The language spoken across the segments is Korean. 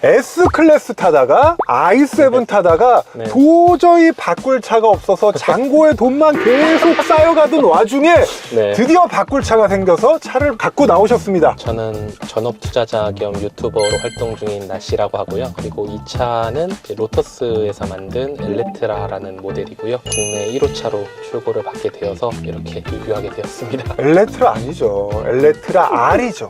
S클래스 타다가 i7 타다가 네. 도저히 바꿀 차가 없어서 잔고에 돈만 계속 쌓여가던 와중에 네. 드디어 바꿀 차가 생겨서 차를 갖고 나오셨습니다. 저는 전업 투자자 겸 유튜버로 활동 중인 나씨라고 하고요. 그리고 이 차는 이제 로터스에서 만든 엘레트라라는 모델이고요. 국내 1호차로 출고를 받게 되어서 이렇게 리뷰하게 되었습니다. 엘레트라 아니죠. 엘레트라 R이죠.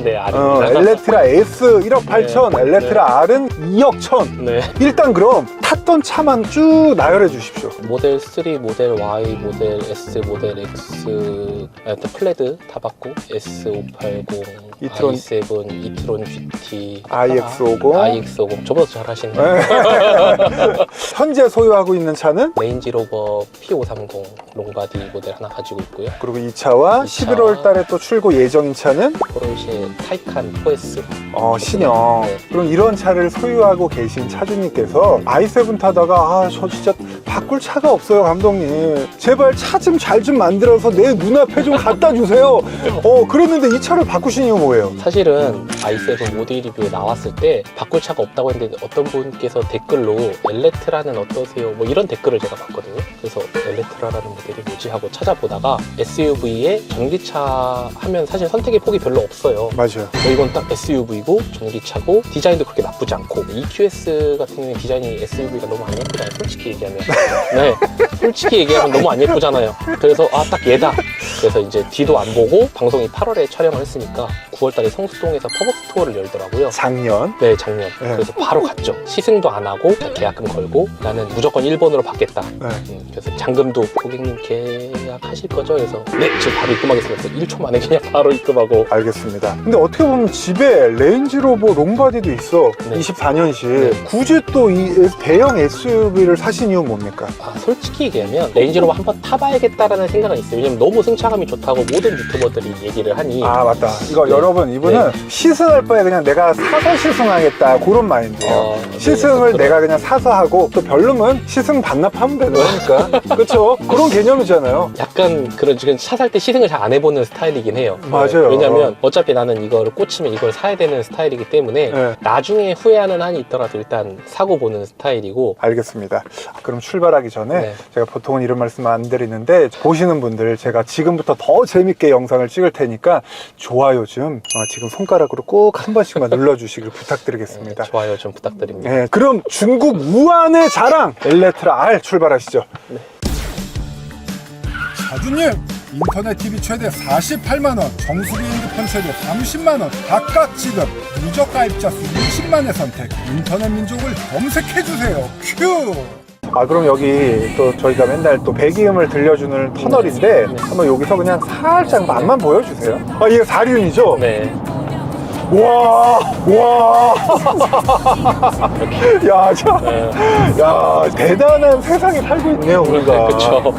네, 아닙니다. 엘레트라 S 1억 8천, 엘레트라 R은 2억 1천. 네. 일단 그럼 탔던 차만 쭉 나열해 주십시오. 모델 3, 모델 Y, 모델 S, 모델 X, 또 플레드 타봤고 S580, 이트론. i7, 이트론 GT, iX50. iX50. 저보다 더 잘하시네요. 현재 소유하고 있는 차는 레인지로버 P530 롱바디 모델 하나 가지고 있고요. 그리고 이 차와 11월 달에 또 출고 예정인 차는 포르쉐 타이칸 4S. 신형. 네. 그럼 이런 차를 소유하고 계신 차주님께서 i7 타다가 저 진짜 바꿀 차가 없어요 감독님, 제발 차 좀 잘 좀 만들어서 내 눈앞에 좀 갖다 주세요. 그랬는데 이 차를 바꾸신 이유 뭐예요? 사실은 i7 모델 리뷰에 나왔을 때 바꿀 차가 없다고 했는데 어떤 분께서 댓글로 엘레트라는 어떠세요? 뭐 이런 댓글을 제가 봤거든요. 그래서 엘레트라라는 모델이 뭐지 하고 찾아보다가 SUV에 전기차 하면 사실 선택의 폭이 별로 없어요. 맞아요. 이건 딱 SUV고 전기차고 디자인도 그렇게 나쁘지 않고 EQS 같은 경우에 디자인이 SUV가 너무 안 예쁘잖아요. 솔직히 얘기하면. 네, 솔직히 얘기하면 너무 안 예쁘잖아요. 그래서 딱 얘다. 그래서 이제 뒤도 안 보고 방송이 8월에 촬영을 했으니까 9월달에 성수동에서 팝업 스토어를 열더라고요. 작년. 네, 작년. 네. 그래서 바로 갔죠. 시승도 안 하고 계약금 걸고 나는 무조건 1번으로 받겠다. 네. 그래서 잔금도 고객님 계약하실 거죠? 그래서 네, 지금 바로 입금하겠습니다. 그래서 1초 만에 그냥 바로 입금하고. 알겠습니다. 근데 어떻게 보면 집에 레인지로버 롱바디도 있어. 네. 24년식. 네. 굳이 또 이 대형 SUV를 사신 이유는 뭡니까? 솔직히 얘기하면 레인지로버 한번 타봐야겠다라는 생각은 있어요. 왜냐면 너무 승차감이 좋다고 모든 유튜버들이 얘기를 하니. 맞다. 이거 네. 여러분, 이분은 시승할 바에 그냥 내가 사서 시승하겠다 그런 마인드예요. 시승을 네, 내가 그냥 사서 하고 또 별로면 시승 반납하면 되는 거니까. 그렇죠? 그런 개념이잖아요. 약간 그런 지금 차 살 때 시승을 잘 안 해보는 스타일이긴 해요. 맞아요. 왜냐면 어차피 나는 이거를 꽂히면 이걸 사야 되는 스타일이기 때문에 네. 나중에 후회하는 한이 있더라도 일단 사고 보는 스타일이고. 알겠습니다. 그럼 출발하기 전에 네. 제가 보통은 이런 말씀 안 드리는데 보시는 분들 제가 지금부터 더 재밌게 영상을 찍을 테니까 좋아요 좀 지금 손가락으로 꼭 한 번씩만 눌러주시길 부탁드리겠습니다. 좋아요 좀 부탁드립니다. 네, 그럼 중국 우한의 자랑 엘레트라 R 출발하시죠. 네. 자주님, 인터넷 TV 최대 48만원, 정수기 핸드폰 최대 30만원, 각각 지급, 누적 가입자 수 20만의 선택, 인터넷 민족을 검색해주세요. 큐! 그럼 여기 또 저희가 맨날 또 배기음을 들려주는 터널인데 한번 여기서 그냥 살짝 맛만 보여주세요. 이게 4륜이죠? 네. 와, 야, 대단한 세상에 살고 있네요, 우리가. 그쵸.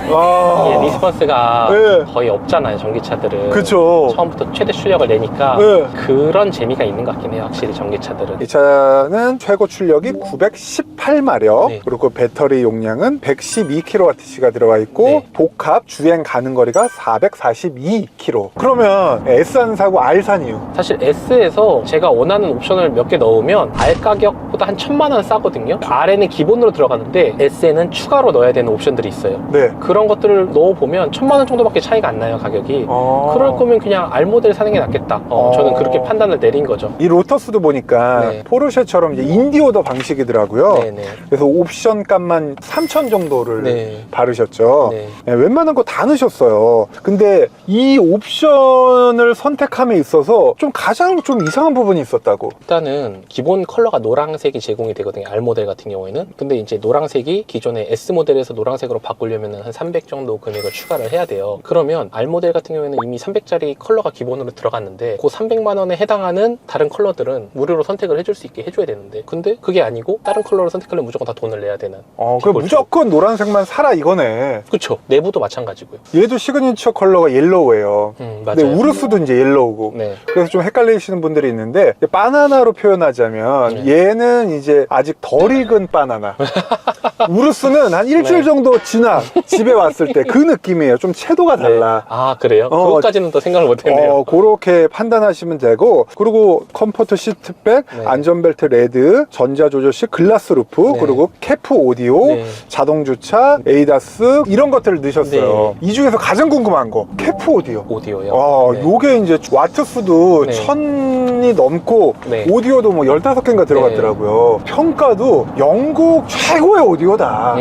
이게 리스폰스가 네. 거의 없잖아요, 전기차들은. 그쵸. 처음부터 최대 출력을 내니까 네. 그런 재미가 있는 것 같긴 해요, 확실히 전기차들은. 이 차는 최고 출력이 918마력, 네. 그리고 배터리 용량은 112kWh가 들어가 있고, 네. 복합 주행 가능 거리가 442km. 그러면 S 안 사고 R 산 이유? 사실 S에서 제가 원하는 옵션을 몇 개 넣으면 R 가격보다 한 1000만 원 싸거든요. R에는 기본으로 들어가는데 S에는 추가로 넣어야 되는 옵션들이 있어요. 네. 그런 것들을 넣어보면 1000만 원 정도밖에 차이가 안 나요, 가격이. 그럴 거면 그냥 R 모델 사는 게 낫겠다. 저는 그렇게 판단을 내린 거죠. 이 로터스도 보니까 네. 포르쉐처럼 이제 인디오더 방식이더라고요. 네네. 그래서 옵션 값만 3,000 정도를 네. 바르셨죠. 네. 네, 웬만한 거 다 넣으셨어요. 근데 이 옵션을 선택함에 있어서 좀 가장 좀 이상한 부분이 있었다고. 일단은 기본 컬러가 노란색이 제공이 되거든요, R 모델 같은 경우에는. 근데 이제 노란색이 기존의 S 모델에서 노란색으로 바꾸려면 한 300 정도 금액을 추가를 해야 돼요. 그러면 R 모델 같은 경우에는 이미 300짜리 컬러가 기본으로 들어갔는데 그 300만 원에 해당하는 다른 컬러들은 무료로 선택을 해줄 수 있게 해줘야 되는데, 근데 그게 아니고 다른 컬러를 선택하려면 무조건 다 돈을 내야 되는. 그럼 무조건 노란색만 사라 이거네. 그쵸. 내부도 마찬가지고요. 얘도 시그니처 컬러가 옐로우예요. 근데 맞아요. 우르스도 이제 옐로우고. 네. 그래서 좀 헷갈리시는 분들이 모델이 있는데 바나나로 표현하자면 얘는 이제 아직 덜 익은 바나나. 우르스는 한 일주일 정도 지나 집에 왔을 때 그 느낌이에요. 좀 채도가 달라. 아, 그래요? 그것까지는 또 생각을 못했네요. 그렇게 판단하시면 되고, 그리고 컴포트 시트백, 안전벨트 레드, 전자조절식 글라스 루프, 그리고 캐프 오디오, 자동 주차, 에이다스 이런 것들을 넣으셨어요. 이 중에서 가장 궁금한 거 캐프 오디오. 오디오요. 요게 이제 와트수도 1000이 넘고 오디오도 뭐 15개인가 들어갔더라고요. 평가도 영국 최고의 오디오다.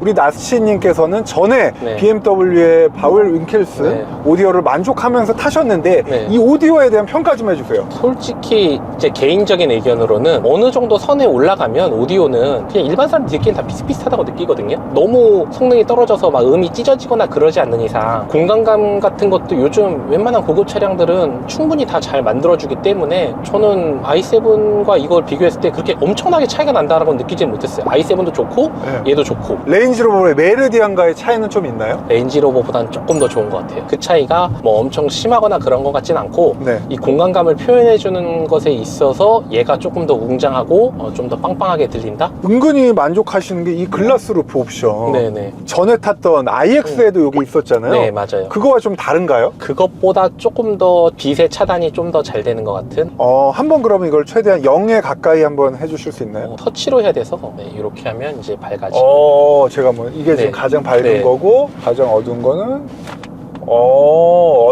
우리 나스치님께서는 전에 BMW의 바웰 윙켈슨 오디오를 만족하면서 타셨는데 이 오디오에 대한 평가 좀 해주세요. 솔직히 제 개인적인 의견으로는 어느 정도 선에 올라가면 오디오는 그냥 일반 사람 듣기엔 다 비슷비슷하다고 느끼거든요. 너무 성능이 떨어져서 막 음이 찢어지거나 그러지 않는 이상 공간감 같은 것도 요즘 웬만한 고급 차량들은 충분히 다 잘 만들어주기 때문에 저는 i7과 이걸 비교했을 때 그렇게 엄청나게 차이가 난다라고 느끼지는 못했어요. i7도 좋고 얘도 좋고. 레인지로버의 메르디안과의 차이는 좀 있나요? 레인지로버보다는 조금 더 좋은 것 같아요. 그 차이가 뭐 엄청 심하거나 그런 것 같진 않고 이 공간감을 표현해주는 것에 있어서 얘가 조금 더 웅장하고 좀 더 빵빵하게 들린다? 은근히 만족하시는 게 이 글라스 루프 옵션. 전에 탔던 iX에도 여기 있었잖아요. 네, 맞아요. 그거와 좀 다른가요? 그것보다 조금 더 빛의 차단이 좀 더 잘 되는 것 같은? 한번 그러면 이걸 최대한 0에 가까이 한번 해주실 수 있나요? 터치로 해야 돼서 이렇게 하면 이제 밝아지. 제가 뭐 이게 지금 가장 밝은 거고 가장 어두운 거는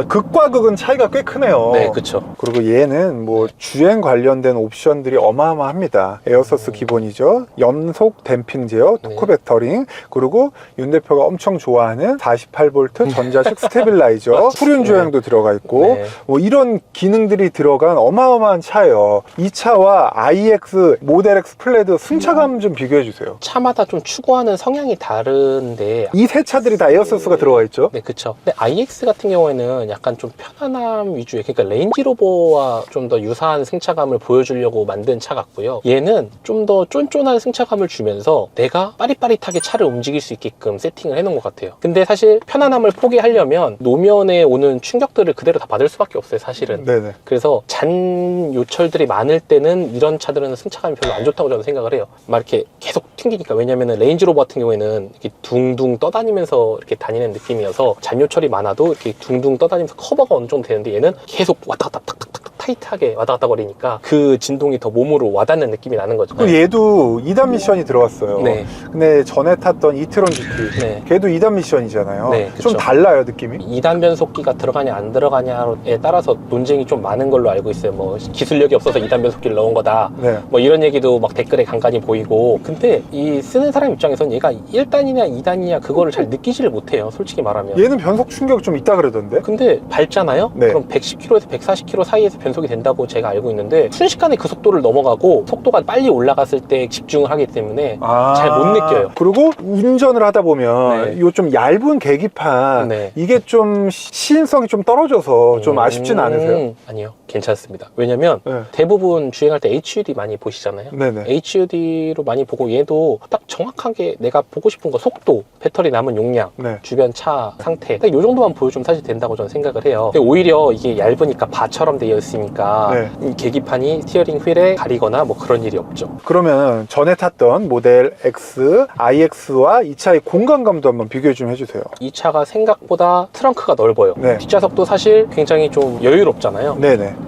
극과 극은 차이가 꽤 크네요. 네, 그쵸. 그리고 얘는 뭐 주행 관련된 옵션들이 어마어마합니다. 에어서스 기본이죠. 연속 댐핑 제어, 토크 배터링, 그리고 윤 대표가 엄청 좋아하는 48V 전자식 스테빌라이저, 후륜 조향도 들어가 있고 뭐 이런 기능들이 들어간 어마어마한 차예요. 이 차와 iX, 모델 X 플레드 승차감 좀 비교해 주세요. 차마다 좀 추구하는 성향이 다른데 이 세 차들이 다 에어서스가 들어가 있죠? 네, 그쵸. 근데 iX 같은 경우에는 약간 좀 편안함 위주의, 그러니까 레인지로버와 좀 더 유사한 승차감을 보여주려고 만든 차 같고요. 얘는 좀 더 쫀쫀한 승차감을 주면서 내가 빠릿빠릿하게 차를 움직일 수 있게끔 세팅을 해놓은 것 같아요. 근데 사실 편안함을 포기하려면 노면에 오는 충격들을 그대로 다 받을 수밖에 없어요, 사실은. 그래서 잔 요철들이 많을 때는 이런 차들은 승차감이 별로 안 좋다고 저는 생각을 해요. 막 이렇게 계속 튕기니까. 왜냐면은 레인지로버 같은 경우에는 이렇게 둥둥 떠다니면서 이렇게 다니는 느낌이어서 잔 요철이 많아도 이렇게 둥둥 떠다니면서 커버가 어느 정도 되는데 얘는 계속 왔다 갔다 탁탁탁 타이트하게 왔다 갔다 거리니까 그 진동이 더 몸으로 와닿는 느낌이 나는 거죠. 그리고 얘도 2단 미션이 들어갔어요. 근데 전에 탔던 이트론 GT 걔도 2단 미션이잖아요. 좀 달라요, 느낌이? 2단 변속기가 들어가냐 안 들어가냐에 따라서 논쟁이 좀 많은 걸로 알고 있어요. 뭐 기술력이 없어서 2단 변속기를 넣은 거다, 뭐 이런 얘기도 막 댓글에 간간히 보이고. 근데 이 쓰는 사람 입장에서는 얘가 1단이냐 2단이냐 그거를 잘 느끼지를 못해요, 솔직히 말하면. 얘는 변속 충격이 좀 있다 그러던데? 근데 밟잖아요? 그럼 110km에서 140km 사이에서 변속이 된다고 제가 알고 있는데 순식간에 그 속도를 넘어가고 속도가 빨리 올라갔을 때 집중을 하기 때문에 잘 못 느껴요. 그리고 운전을 하다 보면 요 좀 얇은 계기판 이게 좀 시인성이 좀 떨어져서 좀 아쉽진 않으세요? 아니요, 괜찮습니다. 왜냐면 대부분 주행할 때 HUD 많이 보시잖아요. HUD로 많이 보고 얘도 딱 정확하게 내가 보고 싶은 거, 속도, 배터리 남은 용량, 주변 차 상태, 딱 요 정도만 보여주면 사실 된다고 저는 생각을 해요. 근데 오히려 이게 얇으니까 바처럼 되어 있으니까 이 계기판이 스티어링 휠에 가리거나 뭐 그런 일이 없죠. 그러면 전에 탔던 모델 X, iX와 이 차의 공간감도 한번 비교 좀 해주세요. 이 차가 생각보다 트렁크가 넓어요. 뒷좌석도 사실 굉장히 좀 여유롭잖아요.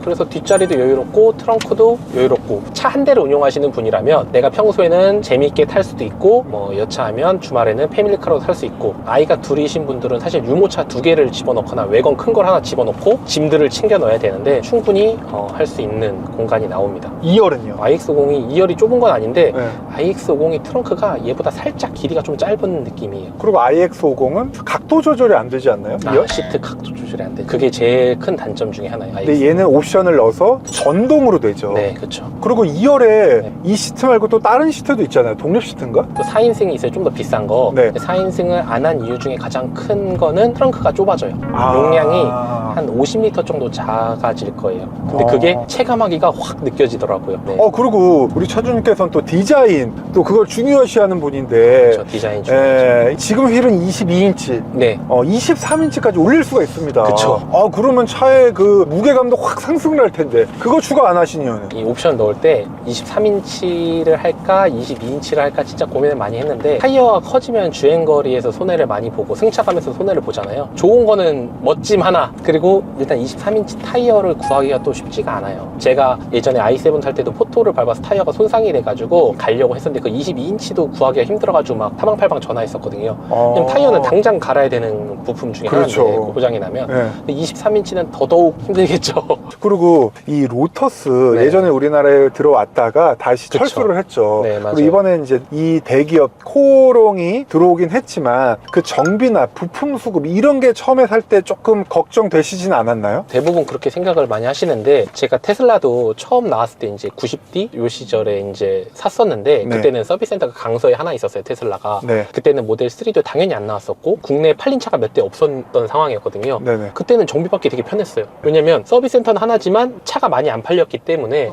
그래서 뒷자리도 여유롭고 트렁크도 여유롭고, 차 한 대를 운용하시는 분이라면 내가 평소에는 재미있게 탈 수도 있고 뭐 여차하면 주말에는 패밀리카로 탈 수 있고, 아이가 둘이신 분들은 사실 유모차 2개를 집어넣거나 외건 큰 걸 하나 집어넣고 짐들을 챙겨 넣어야 되는데 충분히 할 수 있는 공간이 나옵니다. 2열은요? iX50이 2열이 좁은 건 아닌데 iX50이 트렁크가 얘보다 살짝 길이가 좀 짧은 느낌이에요. 그리고 iX50은 각도 조절이 안 되지 않나요? 시트 각도 조절이 안 돼. 그게 제일 큰 단점 중에 하나예요. 근데 얘는 옵션을 넣어서 전동으로 되죠. 그렇죠. 그리고 2열에 이 시트 말고 또 다른 시트도 있잖아요. 독립 시트인가? 또 4인승이 있어요. 좀 더 비싼 거. 4인승을 안 한 이유 중에 가장 큰 거는 트렁크가 좁아져요. 용량이 한 50리터 정도 작아질 거예요. 근데 그게 체감하기가 확 느껴지더라고요. 네. 그리고 우리 차주님께서는 또 디자인, 또 그걸 중요시하는 분인데. 그렇죠. 디자인 중요하죠. 지금 휠은 22인치. 네. 23인치까지 올릴 수가 있습니다. 그쵸. 그러면 차의 그 무게감도 확 상승을 할 텐데. 그거 추가 안 하신 이유는? 이 옵션 넣을 때 23인치를 할까 22인치를 할까 진짜 고민을 많이 했는데, 타이어가 커지면 주행거리에서 손해를 많이 보고 승차감에서 손해를 보잖아요. 좋은 거는 멋짐 하나, 그리고 일단 23인치 타이어를 구하기가 또 쉽지가 않아요. 제가 예전에 i7 살 때도 포토를 밟아서 타이어가 손상이 돼가지고 가려고 했었는데 그 22인치도 구하기가 힘들어가지고 막 사방팔방 전화했었거든요. 왜냐면 타이어는 당장 갈아야 되는 부품 중에 그렇죠. 하나인데 고장이 나면. 네. 근데 23인치는 더더욱 힘들겠죠. 그리고 이 로터스 네. 예전에 우리나라에 들어왔다가 다시 그쵸. 철수를 했죠. 네, 맞아요. 그리고 이번에 이제 이 대기업 코롱이 들어오긴 했지만 그 정비나 부품 수급 이런 게 처음에 살 때 조금 걱정되시진 않았나요? 대부분 그렇게 생각을 많이 하시는데, 제가 테슬라도 처음 나왔을 때 이제 90D 요 시절에 이제 샀었는데, 네. 그때는 서비스 센터가 강서에 하나 있었어요, 테슬라가. 네. 그때는 모델 3도 당연히 안 나왔었고 국내에 팔린 차가 몇 대 없었던 상황이었거든요. 네네. 그때는 정비받기 되게 편했어요. 왜냐면 서비스 센터는 하나지만 차가 많이 안 팔렸기 때문에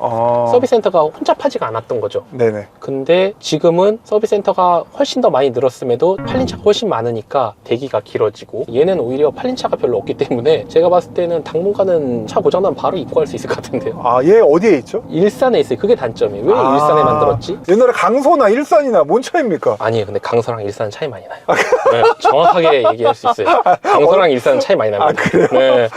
서비스 센터가 혼잡하지가 않았던 거죠. 네네. 근데 지금은 서비스 센터가 훨씬 더 많이 늘었음에도 팔린 차가 훨씬 많으니까 대기가 길어지고, 얘는 오히려 팔린 차가 별로 없기 때문에 제가 봤을 때는 당분간은 차 고장나면 바로 입고할 수 있을 것 같은데요. 얘 어디에 있죠? 일산에 있어요. 그게 단점이에요. 왜 일산에 만들었지? 옛날에 강서나 일산이나 뭔 차입니까? 아니에요. 근데 강서랑 일산은 차이 많이 나요. 네, 정확하게 얘기할 수 있어요. 강서랑 일산은 차이 많이 납니다. 그래요? 네.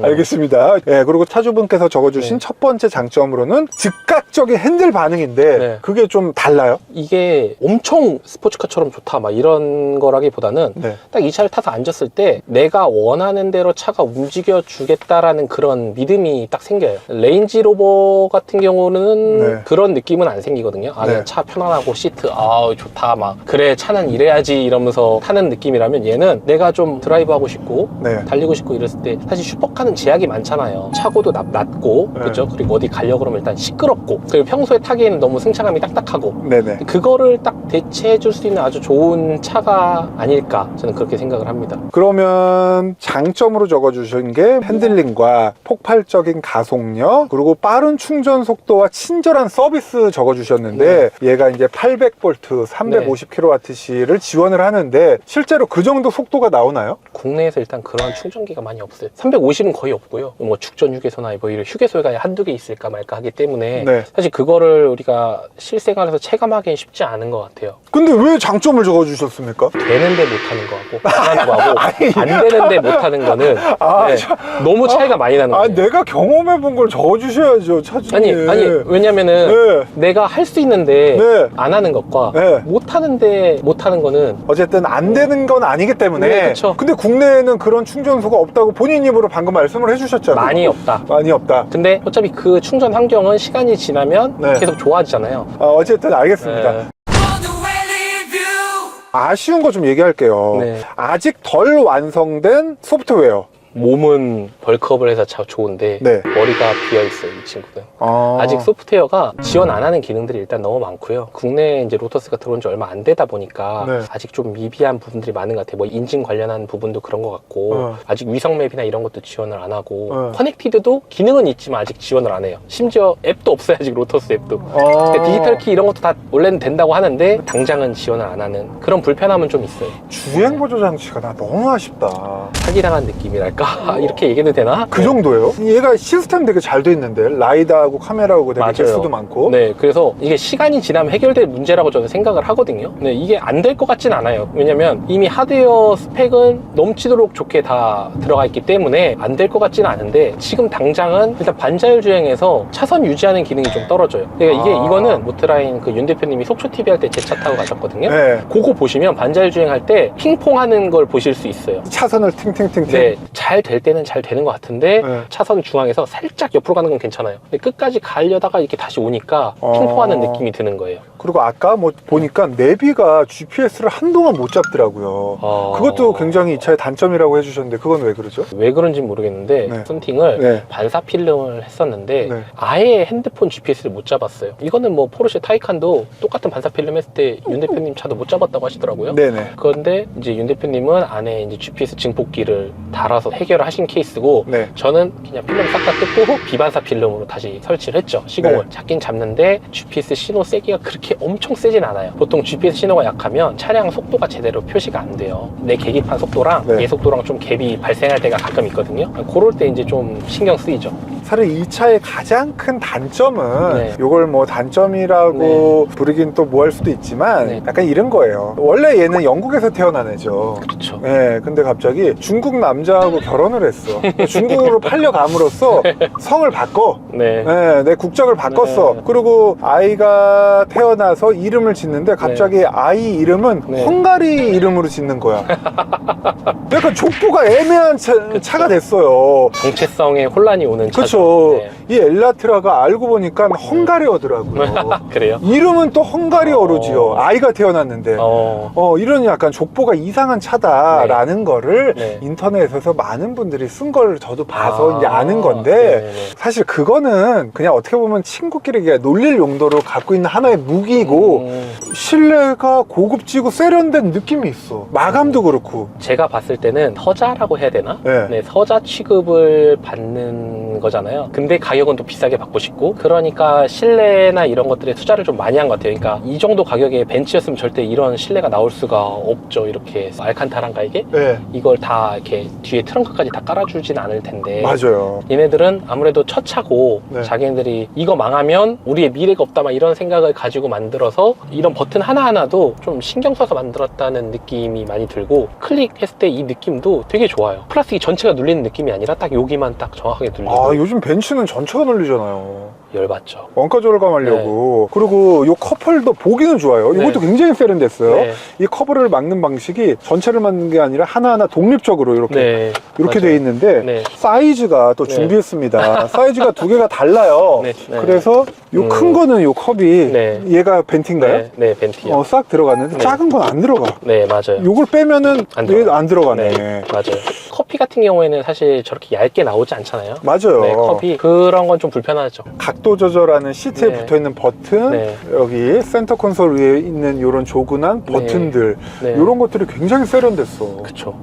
알겠습니다. 그리고 차주분께서 적어주신 첫 번째 장점으로는 즉각적인 핸들 반응인데 네. 그게 좀 달라요? 이게 엄청 스포츠카처럼 좋다 막 이런 거라기보다는 네. 딱 이 차를 타서 앉았을 때 내가 원하는 대로 차가 움직여 주겠다라는 그런 믿음이 딱 생겨요. 레인지로버 같은 경우는 네. 그런 느낌은 안 생기거든요. 그냥 네. 차 편안하고 시트 좋다 막 그래 차는 이래야지 이러면서 타는 느낌이라면, 얘는 내가 좀 드라이브하고 싶고 네. 달리고 싶고 이랬을 때 사실 슈퍼카는 제약이 많잖아요. 차고도 낮고 네. 그죠? 그리고 어디 가려고 그러면 일단 시끄럽고, 그리고 평소에 타기에는 너무 승차감이 딱딱하고, 네네. 그거를 딱 대체해 줄 수 있는 아주 좋은 차가 아닐까, 저는 그렇게 생각을 합니다. 그러면 장점으로 적어주신 게 핸들링과 폭발적인 가속력, 그리고 빠른 충전 속도와 친절한 서비스 적어주셨는데, 얘가 이제 800V 350kWh를 지원을 하는데 실제로 그 정도 속도가 나오나요? 국내에서 일단 그런 충전기가 많이 없어요. 350은 거의 없고요. 뭐 축전 휴게소나 뭐 이런 휴게소가 한두 개 있을까 말까 하기 때문에 네. 사실 그거를 우리가 실생활에서 체감하기엔 쉽지 않은 것 같아요. 근데 왜 장점을 적어주셨습니까? 되는데 못하는 거하고 못하는 거하고 안 되는데 못하는 거는 네, 너무 차이가 많이 나는 거예요. 내가 경험해본 걸 적어주셔야죠, 차주님. 아니 왜냐면은 내가 할 수 있는데 네. 안 하는 것과 네. 못하는데 못하는 거는 어쨌든 안 되는 건 아니기 때문에. 네, 그쵸. 근데 국내에는 그런 충전소가 없다고 본인 입으로 방금 말씀을 해주셨잖아요. 많이 없다. 많이 없다. 근데 어차피 그 충전 환경은 시간이 지나면 네. 계속 좋아지잖아요. 어쨌든 알겠습니다. 네. 아쉬운 거 좀 얘기할게요. 네. 아직 덜 완성된 소프트웨어. 몸은 벌크업을 해서 참 좋은데 네. 머리가 비어있어요, 이 친구는. 아직 소프트웨어가 지원 안 하는 기능들이 일단 너무 많고요. 국내에 이제 로터스가 들어온 지 얼마 안 되다 보니까 네. 아직 좀 미비한 부분들이 많은 것 같아요. 뭐 인증 관련한 부분도 그런 것 같고 아직 위성 맵이나 이런 것도 지원을 안 하고 커넥티드도 기능은 있지만 아직 지원을 안 해요. 심지어 앱도 없어요, 아직 로터스 앱도. 그러니까 디지털 키 이런 것도 다 원래는 된다고 하는데 당장은 지원을 안 하는 그런 불편함은 좀 있어요. 주행 보조 장치가 나 너무 아쉽다. 사기당한 느낌이랄까? 이렇게 얘기해도 되나? 그 정도예요? 얘가 시스템 되게 잘 돼 있는데 라이다하고 카메라하고 되게 맞아요. 개수도 많고. 네, 그래서 이게 시간이 지나면 해결될 문제라고 저는 생각을 하거든요. 근데 이게 안 될 것 같진 않아요. 왜냐면 이미 하드웨어 스펙은 넘치도록 좋게 다 들어가 있기 때문에 안 될 것 같지는 않은데, 지금 당장은 일단 반자율 주행에서 차선 유지하는 기능이 좀 떨어져요. 그러니까 이거는 모트라인 그 윤 대표님이 속초TV 할 때 제 차 타고 가셨거든요. 네. 그거 보시면 반자율 주행할 때 핑퐁하는 걸 보실 수 있어요. 차선을 팅팅팅팅. 네, 잘 될 때는 잘 되는 것 같은데 네. 차선 중앙에서 살짝 옆으로 가는 건 괜찮아요. 근데 끝까지 가려다가 이렇게 다시 오니까 핑퐁하는 느낌이 드는 거예요. 그리고 아까 뭐 보니까 내비가 GPS를 한동안 못 잡더라고요. 그것도 굉장히 이 차의 단점이라고 해주셨는데 그건 왜 그러죠? 왜 그런지 모르겠는데 네. 썬팅을 네. 반사 필름을 했었는데 네. 아예 핸드폰 GPS를 못 잡았어요. 이거는 뭐 포르쉐 타이칸도 똑같은 반사 필름 했을 때 윤 대표님 차도 못 잡았다고 하시더라고요. 네네. 그런데 이제 윤 대표님은 안에 이제 GPS 증폭기를 달아서 해결을 하신 케이스고 네. 저는 그냥 필름 싹 다 뜯고 비반사 필름으로 다시 설치를 했죠. 시공을 네. 잡긴 잡는데 GPS 신호 세기가 그렇게 엄청 세진 않아요. 보통 GPS 신호가 약하면 차량 속도가 제대로 표시가 안 돼요. 내 계기판 속도랑 네. 얘 속도랑 좀 갭이 발생할 때가 가끔 있거든요. 그럴 때 이제 좀 신경 쓰이죠. 사실 이 차의 가장 큰 단점은 네. 이걸 뭐 단점이라고 부르긴 또 뭐 할 수도 있지만 네. 약간 이런 거예요. 원래 얘는 영국에서 태어난 애죠. 그렇죠. 네, 근데 갑자기 중국 남자하고 결혼을 했어. 중국으로 팔려감으로써 성을 바꿔. 네. 네, 내 국적을 바꿨어. 네. 그리고 아이가 태어나서 이름을 짓는데 갑자기 아이 이름은 네. 헝가리 이름으로 짓는 거야. 약간 족보가 애매한 차가 됐어요. 정체성에 혼란이 오는 차죠. 그렇죠. 네. 이 엘라트라가 알고 보니까 헝가리어더라고요. 그래요? 이름은 또 헝가리어로 아이가 태어났는데 이런 약간 족보가 이상한 차다라는 거를 네. 인터넷에서 많은 분들이 쓴 걸 저도 봐서 이제 아는 건데 네네네. 사실 그거는 그냥 어떻게 보면 친구끼리 그냥 놀릴 용도로 갖고 있는 하나의 무기고 실내가 고급지고 세련된 느낌이 있어. 마감도 그렇고. 제가 봤을 때는 서자라고 해야 되나? 네. 네, 서자 취급을 받는 거잖아요. 근데 가격은 또 비싸게 받고 싶고 그러니까 실내나 이런 것들에 투자를 좀 많이 한 것 같아요. 그러니까 이 정도 가격에 벤츠였으면 절대 이런 실내가 나올 수가 없죠. 이렇게 알칸타라인가에게 네, 이걸 다 이렇게 뒤에 트렁크까지 다 깔아주진 않을 텐데 맞아요. 얘네들은 아무래도 첫 차고 네. 자기네들이 이거 망하면 우리의 미래가 없다 막 이런 생각을 가지고 만들어서 이런 버튼 하나하나도 좀 신경 써서 만들었다는 느낌이 많이 들고 클릭했을 때 이 느낌도 되게 좋아요. 플라스틱이 전체가 눌리는 느낌이 아니라 딱 여기만 딱 정확하게 눌리고 아, 요즘 벤츠는 전체가 눌리잖아요. 열받죠. 원가 절감하려고. 그리고 요 커플도 보기는 좋아요. 네. 이것도 굉장히 세련됐어요. 네. 이 커버를 막는 방식이 전체를 막는 게 아니라 하나하나 독립적으로 이렇게 네. 이렇게 맞아요. 돼 있는데 네. 사이즈가 또 네. 준비했습니다. 사이즈가 두 개가 달라요. 네. 네. 그래서 요 큰 거는 요 컵이 네. 얘가 벤티인가요? 네, 네, 벤티요. 싹 들어갔는데 네. 작은 건 안 들어가. 네, 맞아요. 요걸 빼면은 안 얘 들어가요. 안 들어가네. 네, 맞아요. 커피 같은 경우에는 사실 저렇게 얇게 나오지 않잖아요. 맞아요. 네, 컵이 그런 건 좀 불편하죠. 각도 조절하는 시트에 네. 붙어있는 버튼, 네. 여기 센터 콘솔 위에 있는 이런 조그만 버튼들, 네. 이런 것들이 굉장히 세련됐어. 그쵸.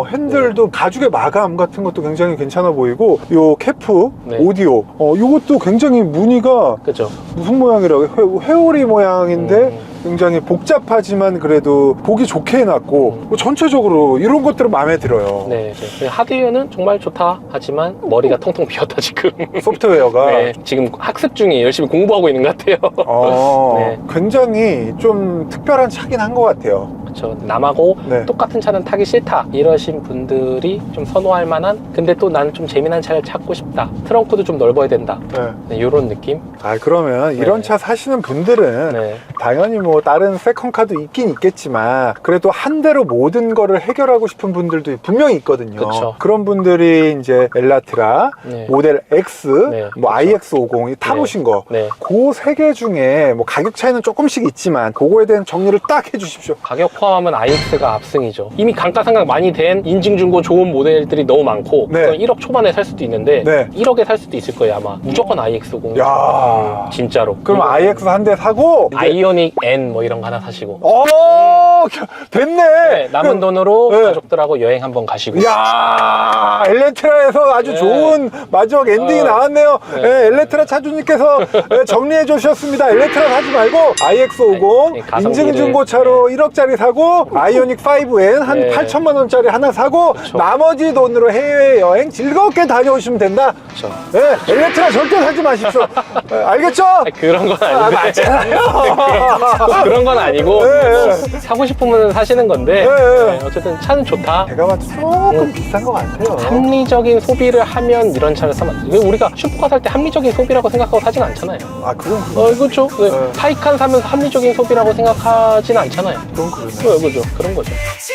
핸들도 가죽의 마감 같은 것도 굉장히 괜찮아 보이고, 요 캐프, 네. 오디오, 요것도 굉장히 무늬가 그죠. 무슨 모양이라고 회오리 모양인데 굉장히 복잡하지만 그래도 보기 좋게 해놨고 뭐 전체적으로 이런 것들은 마음에 들어요. 네, 네. 하드웨어는 정말 좋다 하지만 머리가 텅텅 비었다 지금. 소프트웨어가 네, 지금 학습 중에 열심히 공부하고 있는 것 같아요. 네. 굉장히 좀 특별한 차긴 한 것 같아요. 그렇죠. 남하고 네. 똑같은 차는 타기 싫다 이러신 분들이 좀 선호할 만한 근데 또 나는 좀 재미난 차를 찾고 싶다. 트렁크도 좀 넓어야 된다. 네, 이런 느낌. 그러면 이런 네. 차 사시는 분들은 네. 당연히 뭐 다른 세컨카도 있긴 있겠지만 그래도 한 대로 모든 거를 해결하고 싶은 분들도 분명히 있거든요. 그쵸. 그런 분들이 이제 엘라트라, 네. 모델 X, 네, 뭐 그쵸. iX50 타보신 거. 네. 그 세 개 중에 뭐 가격 차이는 조금씩 있지만 그거에 대한 정리를 딱 해주십시오. 가격 포함하면 iX가 압승이죠. 이미 감가상각 많이 된 인증 중고 좋은 모델들이 너무 많고 네. 그건 1억 초반에 살 수도 있는데 네. 1억에 살 수도 있을 거예요 아마. 무조건 iX50. 야, 진짜로. 그럼 이거 iX 한 대 사고 이제 아이오닉 N 뭐 이런 거 하나 사시고. 됐네. 네, 남은 돈으로 네. 가족들하고 여행 한번 가시고. 이야, 엘레트라에서 아주 네. 좋은 마지막 엔딩이 나왔네요. 네. 네, 엘레트라 차주님께서 정리해 주셨습니다. 엘레트라 사지 말고 iX50 네, 가성비를. 인증중고차로 1억짜리 사고 아이오닉 5N 한 네. 8천만 원짜리 하나 사고 그쵸. 나머지 돈으로 해외여행 즐겁게 다녀오시면 된다. 그렇죠. 네, 엘레트라 절대 사지 마십시오. 알겠죠? 그런 건 아닌데. 맞잖아요. 그런 건 아니고 네. 뭐 사고 싶으면 사시는 건데 네. 네, 어쨌든 차는 좋다. 제가 봐도 조금 비싼 것 같아요. 합리적인 소비를 하면 이런 차를 사면 왜 우리가 슈퍼카 살 때 합리적인 소비라고 생각하고 사진 않잖아요. 그건 그렇죠. 네. 네. 타이칸 사면서 합리적인 소비라고 생각하진 않잖아요. 그러네. 그죠. 그런 거죠. 같이